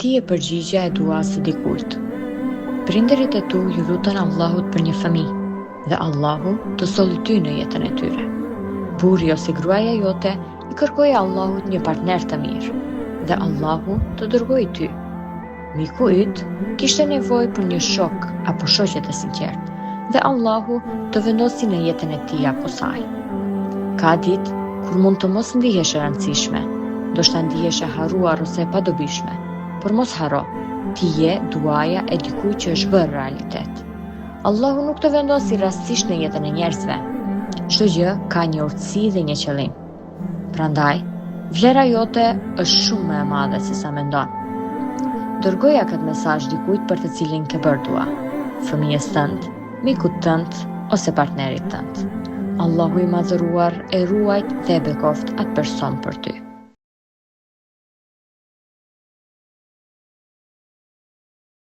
ti e përgjigja e duas së dikujt. Prindërit e tu ju lutën Allahut për një fëmijë dhe Allahu të solli ty në jetën e tyre. Burri ose gruaja jote i kërkoi Allahut një partner të mirë dhe Allahu të dërgoi ty. Miku yt kishte nevojë për një shok apo shoqe të sinqertë dhe Allahu të vendosi në jetën e tij apo saj. Ka ditë kur mund të mos ndihesh e rëndësishme, ndoshta ndihesh e harruar ose e padobishme, por mos harro, ti je duaja e dikujt që është bërë realitet. Allahu nuk të vendosi rastësisht në jetën e njerëzve. Çdo gjë ka një urtësi dhe një qëllim. Prandaj, vlera jote është shumë më e madhe se sa mendon. Dërgoja këtë mesazh dikujt për të cilin ke bërë dua, fëmijës tënd, mikut tënd ose partnerit tënd. Allahu i madhëruar e ruajt dhe e bekoft atë person për ty.